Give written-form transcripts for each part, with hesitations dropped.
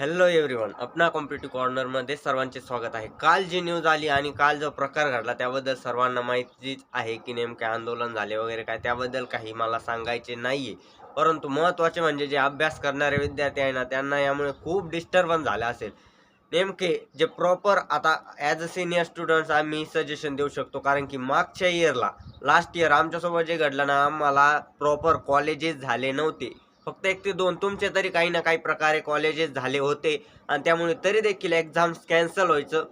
Hello everyone, अपना competitive कॉर्नरमध्ये सर्वांचे स्वागत आहे. काल जी न्यूज आली आणि काल जो प्रकार घडला त्याबद्दल सर्वांना माहितीच आहे की नेमके आंदोलन झाले वगैरे काय त्याबद्दल काही मला सांगायचे नाहीये. परंतु महत्त्वाचे म्हणजे जे अभ्यास करणारे विद्यार्थी आहे ना त्यांना यामुळे खूप डिस्टर्बन्स झाला असेल. नेमके जे प्रॉपर आता ॲज अ सीनियर स्टुडंट्स आम्ही सजेशन देऊ शकतो कारण की मागच्या इयरला लास्ट इयर आमच्यासोबत जे घडलं ना आम्हाला प्रॉपर कॉलेजेस झाले नव्हते. फक्त 1 ते 2 तुमचे तरी काही ना काही प्रकारे कॉलेजेस झाले होते आणि त्यामुळे तरी देखील एक्झाम्स कॅन्सल व्हायचं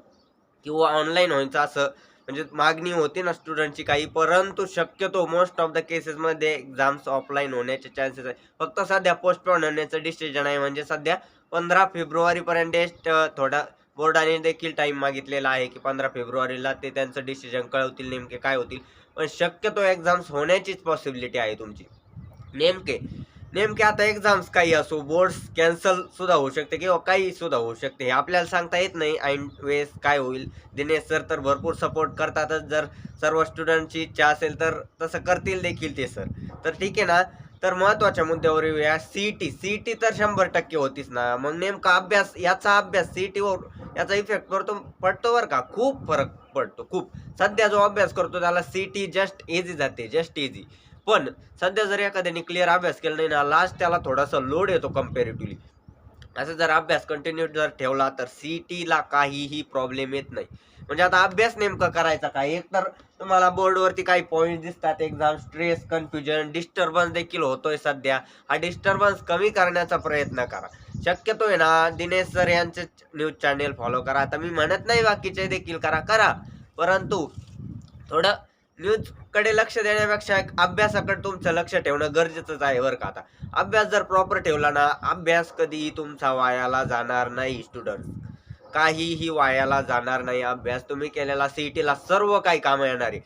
किंवा ऑनलाईन व्हायचं असं म्हणजे मागणी होती ना स्टुडंटची काही, परंतु शक्यतो मोस्ट ऑफ द केसेसमध्ये एक्झाम्स ऑफलाईन होण्याचे चान्सेस आहे. फक्त सध्या पोस्टपोन होण्याचं डिसिजन आहे. म्हणजे सध्या 15 फेब्रुवारीपर्यंत थोडा बोर्डाने देखील टाईम मागितलेला आहे, की 15 फेब्रुवारीला ते त्यांचं डिसिजन कळवतील नेमके काय होतील. पण शक्यतो एक्झाम्स होण्याचीच पॉसिबिलिटी आहे तुमची. नेमके नेमके आता एक्झाम्स काही असो, बोर्ड्स कॅन्सल सुद्धा होऊ शकते किंवा काही सुद्धा होऊ शकते. हे आपल्याला सांगता येत नाही ऐन वेळेस काय होईल. दिनेश सर तर भरपूर सपोर्ट करतातच. जर सर्व स्टुडंटची इच्छा असेल तर तसं करतील देखील ते सर. तर ठीक आहे ना. तर महत्त्वाच्या मुद्द्यावर येऊया. सी तर 100% होतीच ना. मग नेमका अभ्यास याचा अभ्यास सी-ई-टीवर याचा इफेक्ट पडतो बरं का. खूप फरक पडतो खूप. सध्या जो अभ्यास करतो त्याला सी जस्ट इझी जाते, जस्ट इझी. पण सध्या जर एखाद्याने क्लिअर अभ्यास केला नाही ना, लास्ट त्याला थोडासा लोड येतो कंपॅरेटिव्हली. असं जर अभ्यास कंटिन्यू जर ठेवला तर सी-ई-टीला काहीही प्रॉब्लेम येत नाही. म्हणजे आता अभ्यास नेमका करायचा काय? एक तर तुम्हाला बोर्डवरती काही पॉइंट दिसतात, एक्झाम स्ट्रेस, कन्फ्युजन, डिस्टर्बन्स देखील होतोय सध्या. हा डिस्टर्बन्स कमी करण्याचा प्रयत्न करा. शक्यतो आहे ना, दिनेश सर यांचे न्यूज चॅनेल फॉलो करा. आता मी म्हणत नाही बाकीचे देखील करा, परंतु थोडं न्यूजकडे लक्ष देण्यापेक्षा एक अभ्यासाकडे तुमचं लक्ष ठेवणं गरजेचंच आहे बरं का आता. अभ्यास जर प्रॉपर ठेवला ना, अभ्यास कधीही तुमचा वायाला जाणार नाही स्टुडंट्स. काहीही वायाला जाणार नाही अभ्यास. तुम्ही केलेला सी-ई-टीला सर्व काही कामं येणार आहे.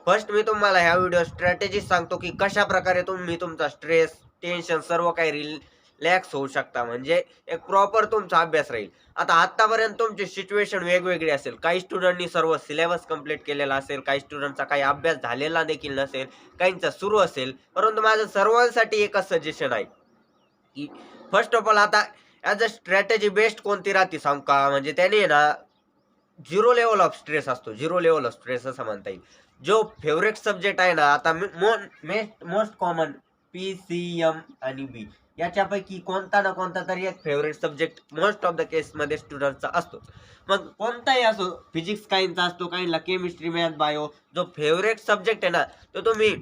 फर्स्ट मी तुम्हाला ह्या व्हिडिओ स्ट्रॅटेजी सांगतो, की कशाप्रकारे तुम्ही तुमचा स्ट्रेस, टेन्शन सर्व काही रिलॅक्स होऊ शकता. म्हणजे एक प्रॉपर तुमचा अभ्यास राहील. आता आत्तापर्यंत तुमची सिच्युएशन वेगवेगळी असेल. काही स्टुडंटनी सर्व सिलेबस कंप्लीट केलेला असेल, काही स्टुडंटचा काही अभ्यास झालेला देखील नसेल, काहींचा सुरू असेल. परंतु माझं सर्वांसाठी एकच सजेशन आहे, की फर्स्ट ऑफ ऑल आता ॲज अ स्ट्रॅटेजी बेस्ट कोणती राहते सांगू का? म्हणजे त्याने ना झिरो लेव्हल ऑफ स्ट्रेस असतो. झिरो लेव्हल ऑफ स्ट्रेस असं म्हणता येईल. जो फेव्हरेट सब्जेक्ट आहे ना, आता मोस्ट कॉमन पी-सी-एम आणि बी याच्यापैकी कोणता ना कोणता तरी एक favourite subject most of the केसमध्ये स्टुडंटचा असतो. मग कोणताही असो, फिजिक्स काहींचा असतो, काहींना केमिस्ट्री, मॅथ, बायो. जो फेव्हरेट सब्जेक्ट आहे ना, तो तुम्ही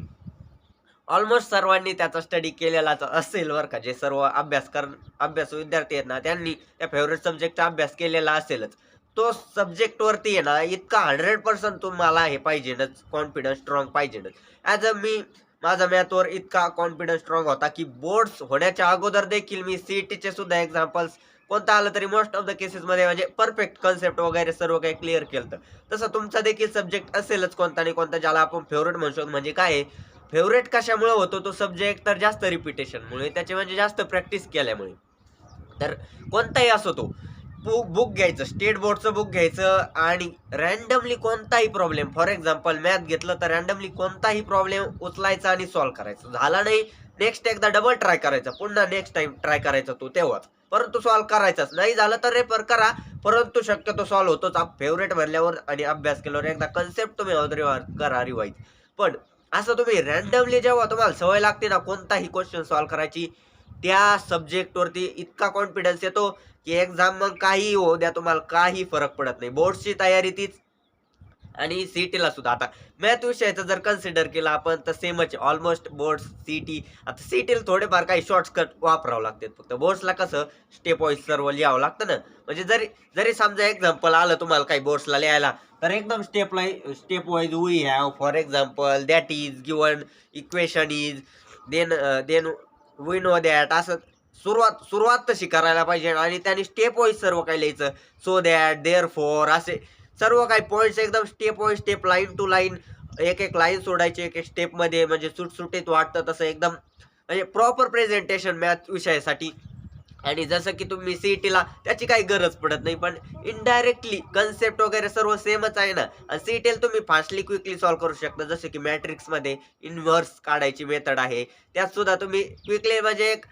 ऑलमोस्ट सर्वांनी त्याचा स्टडी केलेलाच असेल बरं का. जे सर्व अभ्यासू विद्यार्थी आहेत ना, त्यांनी त्या फेव्हरेट सब्जेक्टचा अभ्यास केलेला असेलच. तो सब्जेक्टवरती आहे ना, इतका 100% तुम्हाला हे पाहिजेच, कॉन्फिडन्स स्ट्राँग पाहिजेच. ॲज अ माझा मॅथवर इतका कॉन्फिडन्स स्ट्राँग होता, की बोर्ड्स होण्याच्या अगोदर देखील मी सी सुद्धा एक्झाम्पल्स कोणतं आलं तरी मोस्ट ऑफ द केसेसमध्ये म्हणजे परफेक्ट कन्सेप्ट वगैरे सर्व काही क्लिअर केलं. तसं तुमचा देखील सब्जेक्ट असेलच कोणता ना कोणता ज्याला आपण फेव्हरेट म्हणू शकतो. म्हणजे काय फेव्हरेट कशामुळे होतो तो सब्जेक्ट? तर जास्त रिपिटेशनमुळे, त्याचे म्हणजे जास्त प्रॅक्टिस केल्यामुळे. तर कोणताही असो तो बुक घ्यायचं, स्टेट बोर्डचं बुक घ्यायचं आणि रँडमली कोणताही प्रॉब्लेम, फॉर एक्झाम्पल मॅथ घेतलं तर रँडमली कोणताही प्रॉब्लेम उचलायचा आणि सॉल्व्ह करायचा. झाला नाही, नेक्स्ट एकदा डबल ट्राय करायचा, पुन्हा नेक्स्ट टाइम ट्राय करायचा तो तेव्हाच. परंतु सॉल्व्ह करायचाच. नाही झालं तर रेफर करा, परंतु शक्यतो सॉल्व्ह होतोच. फेव्हरेट म्हणल्यावर आणि अभ्यास केल्यावर एकदा कन्सेप्ट तुम्ही करा रिवाईज. पण असं तुम्ही रँडमली जेव्हा तुम्हाला सवय लागते ना कोणताही क्वेश्चन सॉल्व्ह करायची, त्या सब्जेक्टवरती इतका कॉन्फिडन्स येतो, की एक्झाम मग काहीही होऊ द्या, तुम्हाला काही फरक पडत नाही. बोर्ड्सची तयारी तीच आणि सी-ई-टीला सुद्धा. आता मॅथ विषयाचं जर कन्सिडर केलं आपण तर सेमच ऑलमोस्ट बोर्ड्स, सी-ई-टी. आता सी-ई-टीला थोडेफार काही शॉर्टकट वापरावं लागतात. फक्त बोर्ड्सला कसं स्टेप वाईज सर्व लिहावं लागतं ना. म्हणजे जरी जरी समजा एक्झाम्पल आलं तुम्हाला काही बोर्ड्सला लिहायला, तर एकदम step wise we have for example that is given equation is then then we know that असं सुरुवात तशी करायला पाहिजे आणि त्याने स्टेप वाईज सर्व काही लिहायचं. सो दॅट, देअरफॉर असे सर्व काही पॉइंट्स एकदम step by step, line to line, एक लाईन सोडायची एक स्टेपमध्ये, म्हणजे सुटसुटीत वाटतं तसं एकदम म्हणजे प्रॉपर प्रेझेंटेशन मॅथ विषयासाठी. आणि जसं की तुम्ही सी-ई-टीला त्याची काही गरज पडत नाही, पण इनडायरेक्टली कन्सेप्ट वगैरे सर्व सेमच आहे ना. आणि सी-ई-टीला तुम्ही फास्टली क्विकली सॉल्व्ह करू शकता. जसं की मॅट्रिक्समध्ये इन्व्हर्स काढायची मेथड आहे, त्यात सुद्धा तुम्ही क्विकली म्हणजे एक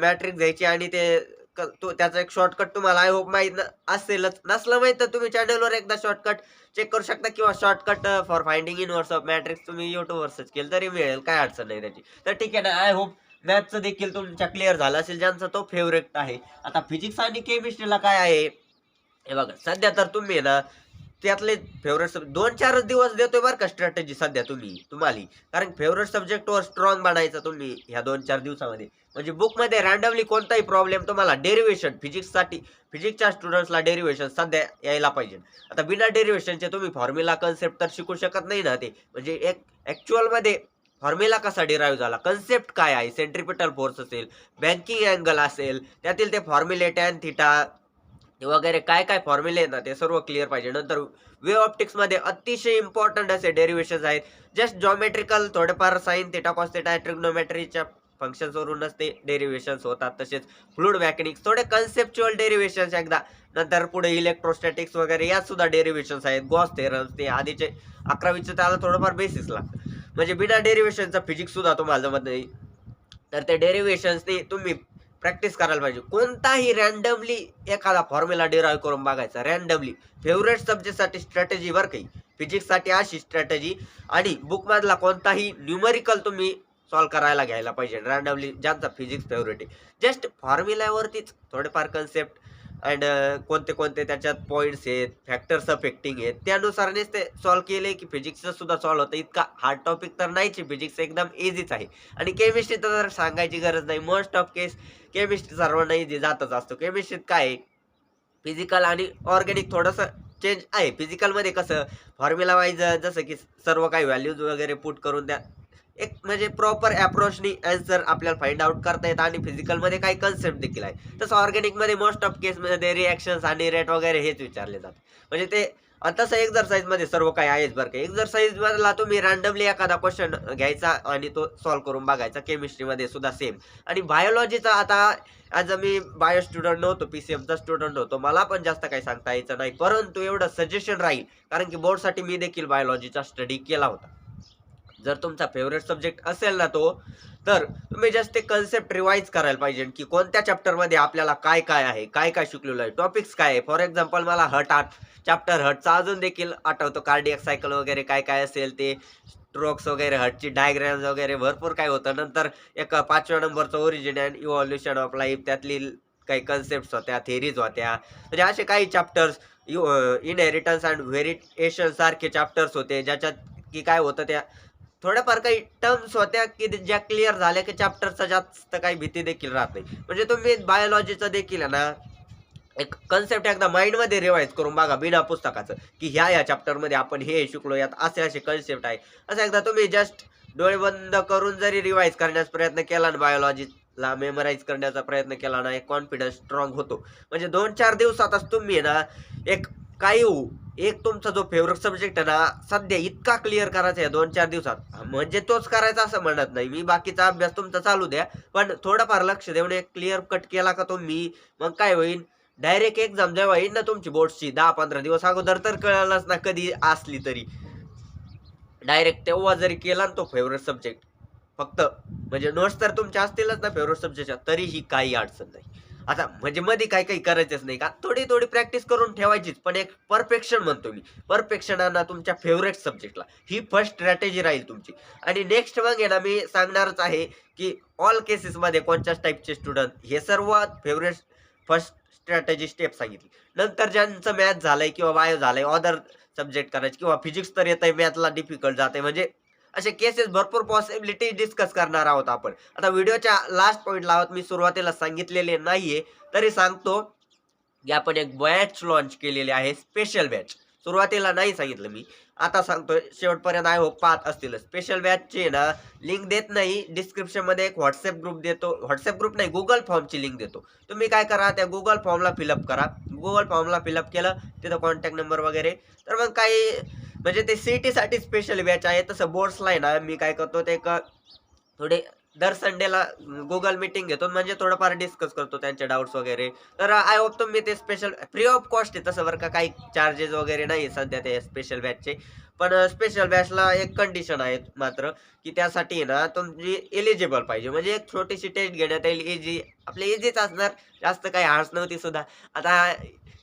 मॅट्रिक्स घ्यायची आणि ते तो त्याचा एक शॉर्टकट तुम्हाला आय होप माहीत असेलच. नसलं माहीत तर तुम्ही चॅनलवर एकदा शॉर्टकट चेक करू शकता किंवा shortcut for finding inverse of matrix तुम्ही YouTubeवर सर्च केलं तरी मिळेल. काय अडचण नाही त्याची. तर ठीक आहे ना. आय होप मॅथ्सचं देखील तुमच्या क्लिअर झालं असेल ज्यांचा तो फेव्हरेट आहे. आता फिजिक्स आणि केमिस्ट्रीला काय आहे? हे बघा सध्या तर तुम्ही ना त्यातले फेवरेट सब्जेक्ट 2-4 दिवस देतोय बरं का स्ट्रॅटेजी सध्या तुम्हाला. कारण फेवरेट सब्जेक्टवर स्ट्रॉंग बनायचं तुम्ही ह्या 2-4 दिवसामध्ये. म्हणजे बुकमध्ये रँडमली कोणताही प्रॉब्लेम तुम्हाला डेरिव्हेशन फिजिक्सच्या स्टुडंट्सला डेरिव्हेशन सध्या यायला पाहिजे. आता बिना डेरिव्हेशनचे तुम्ही फॉर्म्युला कन्सेप्ट तर शिकू शकत नाही ना ते. म्हणजे एक ॲक्च्युअलमध्ये फॉर्म्युला कसा डिराईव्ह झाला, कन्सेप्ट काय आहे, सेंट्रिपिटल फोर्स असेल, बँकिंग अँगल असेल, त्यातील ते फॉर्म्युले टॅन थिटा वगैरे काय काय फॉर्म्युले आहेत ना ते सर्व क्लिअर पाहिजे. नंतर वेव्ह ऑप्टिक्समध्ये अतिशय इम्पॉर्टंट असे डेरिव्हेशन्स आहेत. जस्ट जॉमेट्रिकल थोडेफार साइन थिटा कॉस थिटा ट्रिग्नोमेट्रीच्या फंक्शन्सवरूनच ते डेरिव्हेशन्स होतात. तसेच फ्लुइड मेकॅनिक्स थोडे कन्सेप्च्युअल डेरिव्हेशन्स एकदा. नंतर पुढे इलेक्ट्रोस्टॅटिक्स वगैरे यात सुद्धा डेरिव्हेशन्स आहेत. गॉस थेरम्स ते आधीचे 11वीचे त्याला थोडंफार बेसिस लागतं. म्हणजे बिना डेरिव्हेशनचा फिजिक्स सुद्धा तुम्हाला जमत नाही. तर ते डेरिव्हेशन्सनी तुम्ही प्रॅक्टिस करायला पाहिजे. कोणताही रँडमली एखादा फॉर्म्युला डिराईव्ह करून बघायचा रँडमली. फेवरेट सब्जेक्टसाठी स्ट्रॅटेजी बरं काही. फिजिक्ससाठी अशी स्ट्रॅटेजी आणि बुकमधला कोणताही न्यूमरिकल तुम्ही सॉल्व्ह करायला घ्यायला पाहिजे रँडमली ज्यांचा फिजिक्स फेवरेट आहे. जस्ट फॉर्म्युल्यावरतीच थोडेफार कन्सेप्ट अँड कोणते कोणते त्याच्यात पॉईंट्स आहेत, फॅक्टर्स अफेक्टिंग आहेत, त्यानुसारच ते सॉल्व्ह केले की फिजिक्सचं सुद्धा सॉल्व्ह होतं. इतका हार्ड टॉपिक तर नाहीच आहे. फिजिक्स एकदम इझीच आहे. आणि केमिस्ट्री तर सांगायची गरज नाही. मोस्ट ऑफ केस केमिस्ट्री सर्वांना इझी जातच असतो. केमिस्ट्रीत काय आहे, फिजिकल आणि ऑर्गॅनिक थोडंसं चेंज आहे. फिजिकलमध्ये कसं फॉर्म्युला वाईज जसं की सर्व काही व्हॅल्यूज वगैरे पुट करून त्या एक म्हणजे प्रॉपर अप्रोचनी आन्सर आपल्याला फाइंड आउट करता येतं. आणि फिजिकलमध्ये काही कन्सेप्ट देखील आहे. तसं ऑर्गॅनिकमध्ये मोस्ट ऑफ केसमध्ये रिॲक्शन्स आणि रेट वगैरे हेच विचारले जातात. म्हणजे ते तसं एक्झरसाइजमध्ये सर्व काही आहेच बरं का. एक्झरसाइजमधला तुम्ही रँडमली एखादा क्वेश्चन घ्यायचा आणि तो सॉल्व्ह करून बघायचा. केमिस्ट्रीमध्ये सुद्धा सेम. आणि बायोलॉजीचा आता as a me bio student नव्हतो, PCMचा स्टुडंट होतो. मला पण जास्त काही सांगता यायचं नाही. परंतु एवढं सजेशन राहील कारण की बोर्डसाठी मी देखील बायोलॉजीचा स्टडी केला होता. जर तुमचा फेवरेट सब्जेक्ट असेल ना तो, तर तुम्ही जस्ट ते कन्सेप्ट रिवाइज करायला पाहिजे की कोणत्या चॅप्टरमध्ये आपल्याला काय काय आहे, काय काय शिकलेलं आहे, टॉपिक्स काय आहे. फॉर एक्झाम्पल मला चॅप्टर हर्टचा अजून देखील आठवतो. कार्डियक सायकल वगैरे काय काय असेल ते, स्ट्रोक्स वगैरे, हर्टची डायग्राम्स वगैरे भरपूर काय होतं. नंतर एक 5व्या नंबरचं origin and evolution of life, त्यातली काही कन्सेप्ट्स होत्या, थेरीज होत्या. म्हणजे असे काही चॅप्टर्स, इनहेरिटन्स अँड व्हेरिएशन सारखे चॅप्टर्स होते ज्याच्यात की काय होतं, त्या थोड्याफार काही टर्म्स होत्या की ज्या क्लिअर झाल्या की चॅप्टरचा जास्त काही भीती देखील राहत नाही. म्हणजे तुम्ही बायोलॉजीचं देखील आहे ना एक कन्सेप्ट एकदा माइंडमध्ये रिवाइज करून बघा बिना पुस्तकाचं, की ह्या चॅप्टरमध्ये आपण हे शिकलो, यात असे असे कन्सेप्ट आहे. असं एकदा तुम्ही जस्ट डोळे बंद करून जरी रिवाइज करण्याचा प्रयत्न केला ना, बायोलॉजीला मेमराईज करण्याचा प्रयत्न केला ना, एक कॉन्फिडन्स स्ट्रॉंग होतो. म्हणजे 2-4 दिवसातच तुम्ही ना एक काही एक तुमचा जो फेवरेट सब्जेक्ट आहे ना सध्या इतका क्लिअर करायचा आहे 2-4 दिवसात. म्हणजे तोच करायचा असं म्हणत नाही मी. बाकीचा अभ्यास तुमचा चालू द्या. पण थोडंफार लक्ष देऊन एक क्लिअर कट केला का तुम्ही, मग काय होईल, डायरेक्ट एक्झाम जेव्हा येईल ना तुमची बोर्डची 10-15 दिवस अगोदर तर कळलंच ना कधी असली तरी. डायरेक्ट तेव्हा जरी केला ना तो फेवरेट सब्जेक्ट, फक्त म्हणजे नोट्स तर तुमच्या असतीलच ना फेवरेट सब्जेक्टच्या, तरीही काही अडचण नाही. आता म्हणजे मध्ये काही काही करायचंच नाही का, थोडी थोडी प्रॅक्टिस करून ठेवायचीच. पण एक परफेक्शन म्हणतो मी, परफेक्शन आणा तुमच्या फेवरेट सब्जेक्टला. ही फर्स्ट स्ट्रॅटेजी राहील तुमची. आणि नेक्स्ट मग आहे ना मी सांगणारच आहे की ऑल केसेसमध्ये कोणत्याच टाईपचे स्टुडंट, हे सर्वात फेवरेट फर्स्ट स्ट्रॅटेजी स्टेप सांगितली. नंतर ज्यांचं मॅथ झालंय किंवा बायो झालंय, अदर सब्जेक्ट करायचे किंवा फिजिक्स तर येतंय, मॅथला डिफिकल्ट जाते, म्हणजे असे केसेस भरपूर पॉसिबिलिटी डिस्कस करणार आहोत आपण. आता व्हिडिओच्या लास्ट पॉईंटला आहोत. मी सुरुवातीला सांगितलेले नाहीये तरी सांगतो की आपण एक बॅच लॉन्च केलेली आहे, स्पेशल बॅच. सुरुवातीला नाही सांगितलं मी, आता सांगतोय. शेवटपर्यंत आय होप पाहत असतील. स्पेशल बॅचची ना लिंक देत नाही, डिस्क्रिप्शनमध्ये एक व्हॉट्सअप ग्रुप देतो. व्हॉट्सअप ग्रुप नाही, गुगल फॉर्मची लिंक देतो. तुम्ही काय करा, त्या गुगल फॉर्मला फिलअप करा. गुगल फॉर्मला फिलअप केलं, तिथं कॉन्टॅक्ट नंबर वगैरे, तर मग काही म्हणजे ते CET-साठी स्पेशल बॅच आहे. तसं बोर्ड्सला आहे ना मी काय करतो, ते थोडे दर संडेला गुगल मीटिंग घेतो, म्हणजे थोडंफार डिस्कस करतो त्यांचे डाऊट्स वगैरे. तर आय होप तुम्ही ते स्पेशल फ्री ऑफ कॉस्ट आहे तसं बरं का, काही चार्जेस वगैरे नाही सध्या ते स्पेशल बॅचचे. पण स्पेशल बॅचला एक कंडिशन आहे मात्र, की त्यासाठी आहे ना तुम्ही एलिजिबल पाहिजे. म्हणजे एक छोटीशी टेस्ट घेण्यात येईल, इझी आपली इझीच असणार, जास्त काही हार्ड्स नव्हती सुद्धा. आता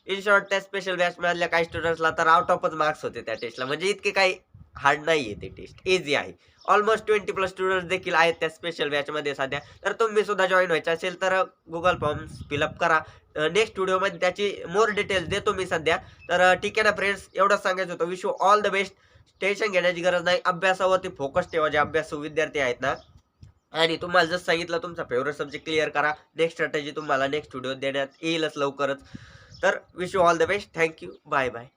इन शॉर्ट त्या स्पेशल बॅचमधल्या काही स्टुडंट्सला तर आउट ऑफच मार्क्स होते त्या टेस्टला. म्हणजे इतके काही हार्ड नाहीये ती टेस्ट, ईझी आहे. ऑलमोस्ट 20+ स्टुडंट्स देखील आहेत त्या स्पेशल बॅचमध्ये सध्या. तर तुम्ही सुद्धा जॉइन व्हायचं असेल तर Google फॉर्म फिलअप करा. नेक्स्ट व्हिडिओमध्ये त्याची मोर डिटेल्स देतो मी सध्या. तर ठीक आहे ना फ्रेंड्स, एवढंच सांगायचं होतं. Wish you all the best. Tension घेण्याची गरज नाही. अभ्यासावरती फोकस ठेवा, जे अभ्यासू विद्यार्थी आहेत ना. आणि तुम्हाला जसं सांगितलं तुमचा फेव्हरेट सब्जेक्ट क्लिअर करा. नेक्स्ट स्ट्रॅटेजी तुम्हाला नेक्स्ट व्हिडिओ देण्यात येईलच लवकरच. तर wish you all the best. Thank you. Bye bye.